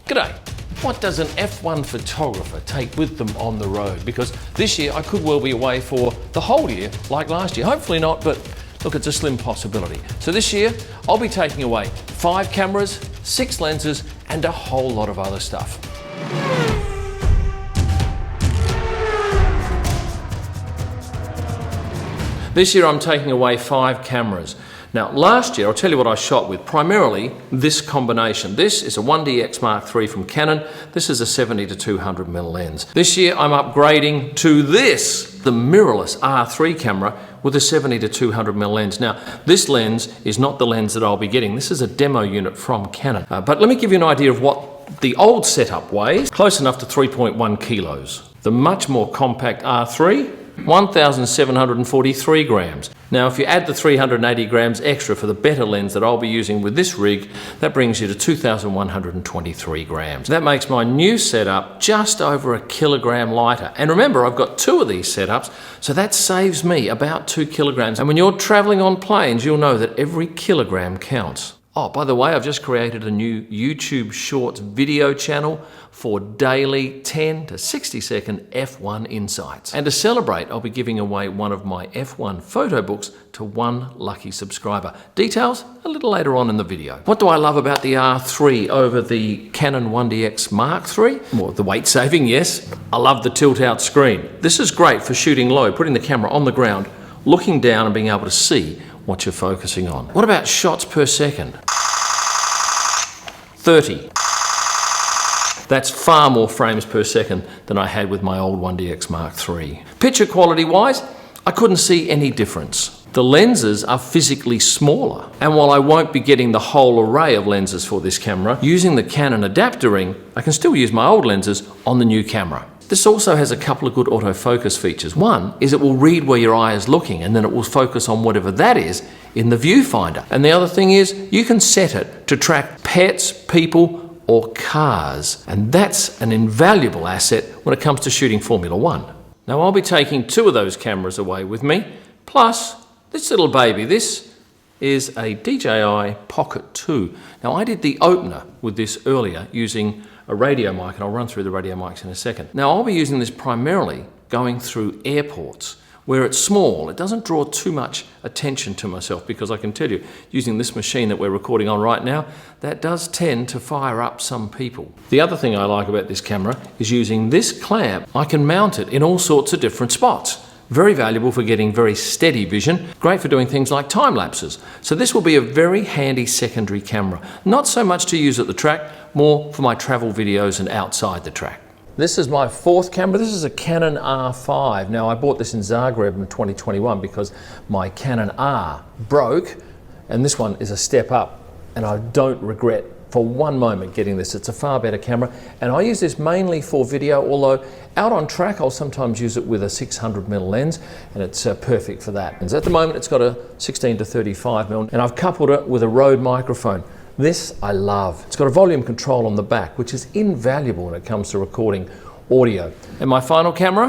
G'day. What does an F1 photographer take with them on the road? Because this year I could well be away for the whole year, like last year. Hopefully not, but look, it's a slim possibility. So this year, I'll be taking away 5 cameras, 6 lenses, and a whole lot of other stuff. This year I'm taking away 5 cameras. Now last year, I'll tell you what I shot with, primarily this combination. This is a 1DX Mark III from Canon. This is a 70 to 200mm lens. This year I'm upgrading to this, the mirrorless R3 camera with a 70 to 200mm lens. Now this lens is not the lens that I'll be getting. This is a demo unit from Canon. But let me give you an idea of what the old setup weighs. Close enough to 3.1 kilos. The much more compact R3, 1,743 grams. Now if you add the 380 grams extra for the better lens that I'll be using with this rig, that brings you to 2,123 grams. That makes my new setup just over a kilogram lighter. And remember, I've got 2 of these setups, so that saves me about 2 kilograms. And when you're traveling on planes, you'll know that every kilogram counts. Oh, by the way, I've just created a new YouTube Shorts video channel for daily 10 to 60 second F1 insights. And to celebrate, I'll be giving away one of my F1 photo books to 1 lucky subscriber. Details a little later on in the video. What do I love about the R3 over the Canon 1DX Mark III? Well, the weight saving, yes. I love the tilt out screen. This is great for shooting low, putting the camera on the ground, looking down and being able to see what you're focusing on. What about shots per second? 30. That's far more frames per second than I had with my old 1DX Mark III. Picture quality wise, I couldn't see any difference. The lenses are physically smaller, and while I won't be getting the whole array of lenses for this camera, using the Canon adapter ring, I can still use my old lenses on the new camera. This also has a couple of good autofocus features. One is it will read where your eye is looking, and then it will focus on whatever that is in the viewfinder. And the other thing is you can set it to track pets, people, or cars. And that's an invaluable asset when it comes to shooting Formula One. Now I'll be taking 2 of those cameras away with me, plus this little baby. This is a DJI Pocket 2. Now I did the opener with this earlier using a radio mic, and I'll run through the radio mics in a second. Now I'll be using this primarily going through airports where it's small. It doesn't draw too much attention to myself, because I can tell you, using this machine that we're recording on right now, that does tend to fire up some people. The other thing I like about this camera is using this clamp. I can mount it in all sorts of different spots. Very valuable for getting very steady vision, great for doing things like time lapses. So this will be a very handy secondary camera. Not so much to use at the track, more for my travel videos and outside the track. This is my 4th camera. This is a Canon R5. Now I bought this in Zagreb in 2021 because my Canon R broke, and this one is a step up, and I don't regret for one moment getting this. It's a far better camera, and I use this mainly for video, although out on track I'll sometimes use it with a 600mm lens, and it's perfect for that. And at the moment it's got a 16 to 35mm, and I've coupled it with a Rode microphone. This I love. It's got a volume control on the back, which is invaluable when it comes to recording audio. And my final camera,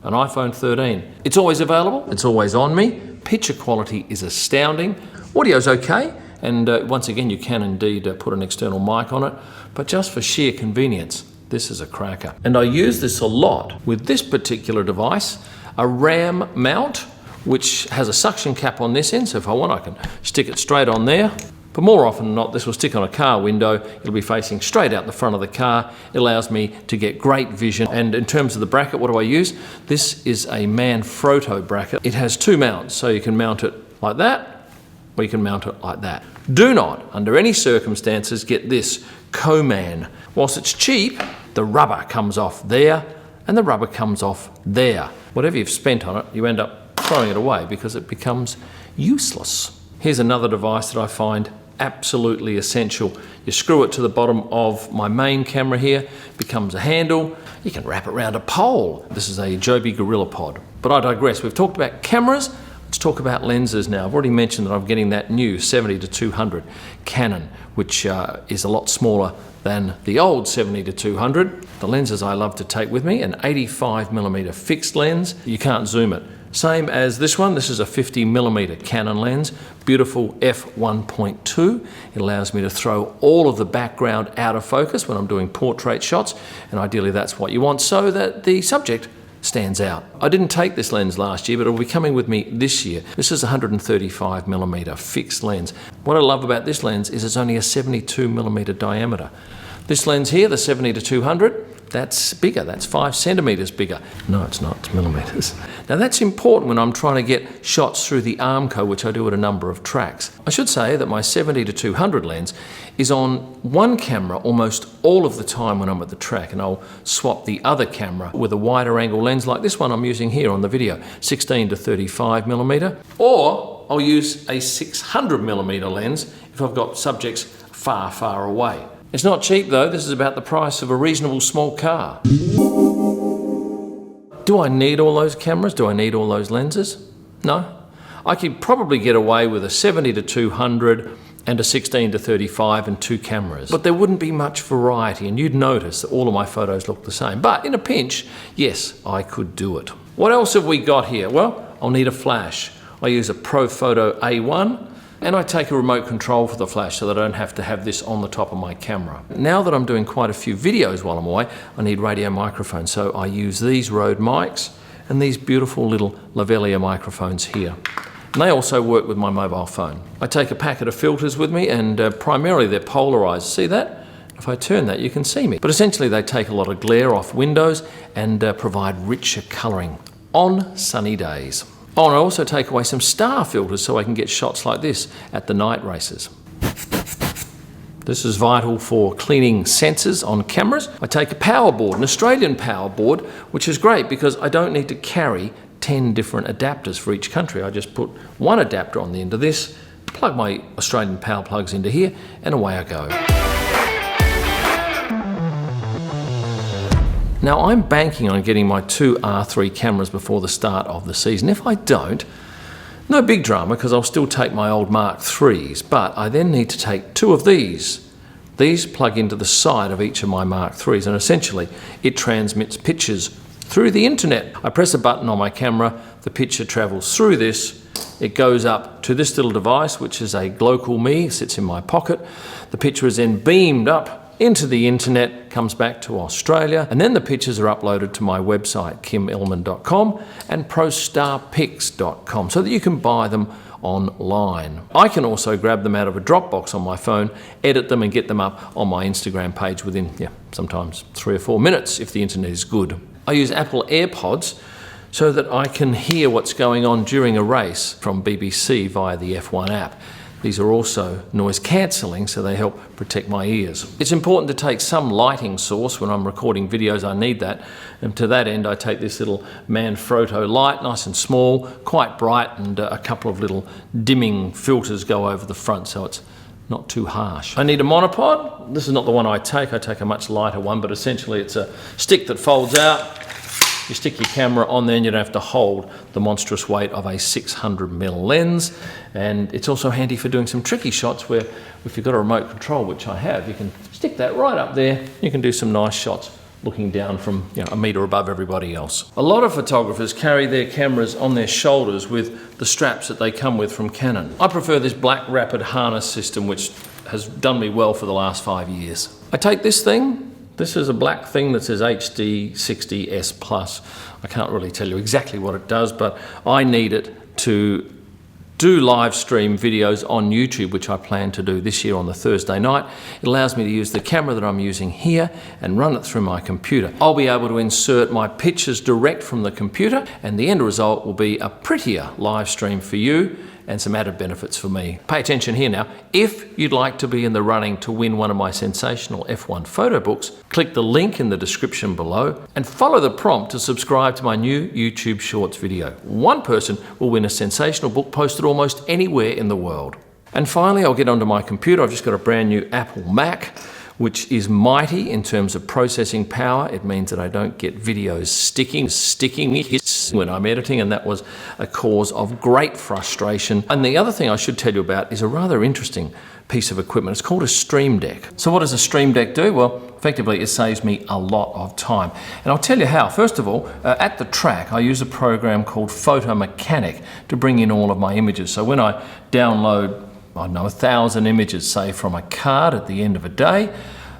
an iPhone 13. It's always available, it's always on me. Picture quality is astounding. Audio's okay, and once again you can indeed put an external mic on it, but just for sheer convenience, this is a cracker. And I use this a lot with this particular device, a RAM mount, which has a suction cap on this end, so if I want I can stick it straight on there. But more often than not, this will stick on a car window. It'll be facing straight out the front of the car. It allows me to get great vision. And in terms of the bracket, what do I use? This is a Manfrotto bracket. It has 2 mounts, so you can mount it like that, or you can mount it like that. Do not, under any circumstances, get this Coman. Whilst it's cheap, the rubber comes off there, and the rubber comes off there. Whatever you've spent on it, you end up throwing it away because it becomes useless. Here's another device that I find absolutely essential. You screw it to the bottom of my main camera here, becomes a handle. You can wrap it around a pole. This is a Joby Gorilla Pod. But I digress. We've talked about cameras. Let's talk about lenses now. I've already mentioned that I'm getting that new 70 to 200 Canon, which is a lot smaller than the old 70 to 200. The lenses I love to take with me, an 85mm fixed lens. You can't zoom it. Same as this one. This is a 50mm Canon lens, beautiful f1.2. It allows me to throw all of the background out of focus when I'm doing portrait shots, and ideally that's what you want so that the subject stands out. I didn't take this lens last year, but it'll be coming with me this year. This is a 135mm fixed lens. What I love about this lens is it's only a 72mm diameter. This lens here, the 70-200, that's bigger, that's 5 centimeters bigger. No, it's not, it's millimeters. Now that's important when I'm trying to get shots through the Armco, which I do at a number of tracks. I should say that my 70-200 lens is on one camera almost all of the time when I'm at the track, and I'll swap the other camera with a wider angle lens like this one I'm using here on the video, 16-35mm, or I'll use a 600mm lens if I've got subjects far, far away. It's not cheap though, this is about the price of a reasonable small car. Do I need all those cameras? Do I need all those lenses? No. I could probably get away with a 70-200 and a 16-35 and 2 cameras. But there wouldn't be much variety, and you'd notice that all of my photos look the same. But in a pinch, yes, I could do it. What else have we got here? Well, I'll need a flash. I use a Profoto A1, and I take a remote control for the flash so that I don't have to have this on the top of my camera. Now that I'm doing quite a few videos while I'm away, I need radio microphones, so I use these Rode mics and these beautiful little lavalier microphones here. And they also work with my mobile phone. I take a packet of filters with me, and primarily they're polarized. See that? If I turn that, you can see me. But essentially they take a lot of glare off windows and provide richer coloring on sunny days. Oh, and I also take away some star filters so I can get shots like this at the night races. This is vital for cleaning sensors on cameras. I take a power board, an Australian power board, which is great because I don't need to carry 10 different adapters for each country. I just put one adapter on the end of this, plug my Australian power plugs into here, and away I go. Now I'm banking on getting my 2 R3 cameras before the start of the season. If I don't, no big drama because I'll still take my old Mark IIIs, but I then need to take 2 of these. These plug into the side of each of my Mark IIIs, and essentially it transmits pictures through the internet. I press a button on my camera, the picture travels through this, it goes up to this little device which is a Glocal Me, sits in my pocket. The picture is then beamed up into the internet, comes back to Australia, and then the pictures are uploaded to my website, kimellman.com and prostarpics.com, so that you can buy them online. I can also grab them out of a Dropbox on my phone, edit them and get them up on my Instagram page within, sometimes 3 or 4 minutes if the internet is good. I use Apple AirPods so that I can hear what's going on during a race from BBC via the F1 app. These are also noise cancelling, so they help protect my ears. It's important to take some lighting source when I'm recording videos. I need that, and to that end I take this little Manfrotto light, nice and small, quite bright, and a couple of little dimming filters go over the front so it's not too harsh. I need a monopod. This is not the one I take a much lighter one, but essentially it's a stick that folds out. You stick your camera on there and you don't have to hold the monstrous weight of a 600mm lens. And it's also handy for doing some tricky shots where if you've got a remote control, which I have, you can stick that right up there. You can do some nice shots looking down from a metre above everybody else. A lot of photographers carry their cameras on their shoulders with the straps that they come with from Canon. I prefer this black rapid harness system, which has done me well for the last 5 years. I take this thing. This is a black thing that says HD60S+. I can't really tell you exactly what it does, but I need it to do live stream videos on YouTube, which I plan to do this year on the Thursday night. It allows me to use the camera that I'm using here and run it through my computer. I'll be able to insert my pictures direct from the computer, and the end result will be a prettier live stream for you and some added benefits for me. Pay attention here now. If you'd like to be in the running to win one of my sensational F1 photo books, click the link in the description below and follow the prompt to subscribe to my new YouTube Shorts video. One person will win a sensational book posted almost anywhere in the world. And finally, I'll get onto my computer. I've just got a brand new Apple Mac which is mighty in terms of processing power. It means that I don't get videos sticking when I'm editing, and that was a cause of great frustration. And the other thing I should tell you about is a rather interesting piece of equipment. It's called a Stream Deck. So what does a Stream Deck do? Well, effectively it saves me a lot of time. And I'll tell you how. First of all, at the track I use a program called Photo Mechanic to bring in all of my images. So when I download, I don't know, 1,000 images, say from a card at the end of a day,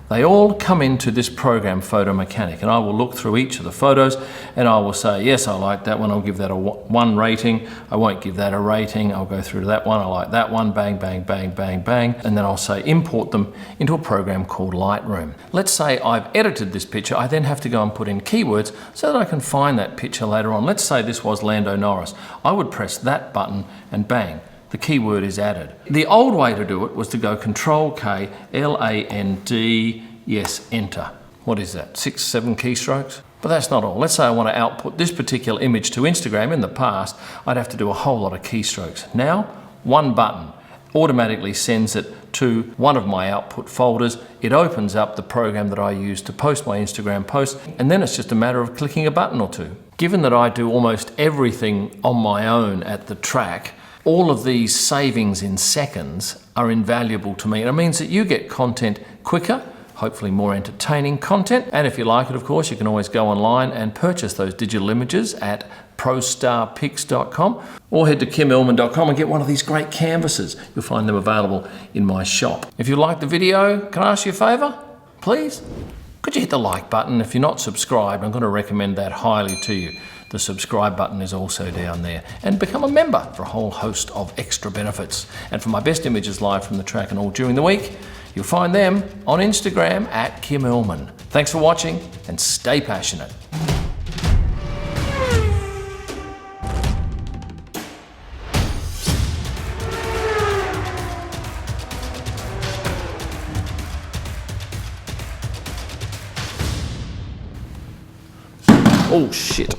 they all come into this program, Photo Mechanic, and I will look through each of the photos and I will say, yes, I like that one, I'll give that a 1 rating, I won't give that a rating, I'll go through to that one, I like that one, bang, bang, bang, bang, bang, and then I'll say import them into a program called Lightroom. Let's say I've edited this picture, I then have to go and put in keywords so that I can find that picture later on. Let's say this was Lando Norris. I would press that button and bang, the keyword is added. The old way to do it was to go Control K, L-A-N-D, yes, enter. What is that, 6, 7 keystrokes? But that's not all. Let's say I want to output this particular image to Instagram. In the past, I'd have to do a whole lot of keystrokes. Now, one button automatically sends it to one of my output folders. It opens up the program that I use to post my Instagram post, and then it's just a matter of clicking a button or two. Given that I do almost everything on my own at the track, all of these savings in seconds are invaluable to me. And it means that you get content quicker, hopefully more entertaining content. And if you like it, of course, you can always go online and purchase those digital images at prostarpics.com or head to kimellman.com and get one of these great canvases. You'll find them available in my shop. If you like the video, can I ask you a favor? Please? Could you hit the like button? If you're not subscribed, I'm going to recommend that highly to you. The subscribe button is also down there. And become a member for a whole host of extra benefits. And for my best images live from the track and all during the week, you'll find them on Instagram at Kim Ellman. Thanks for watching and stay passionate. Oh shit.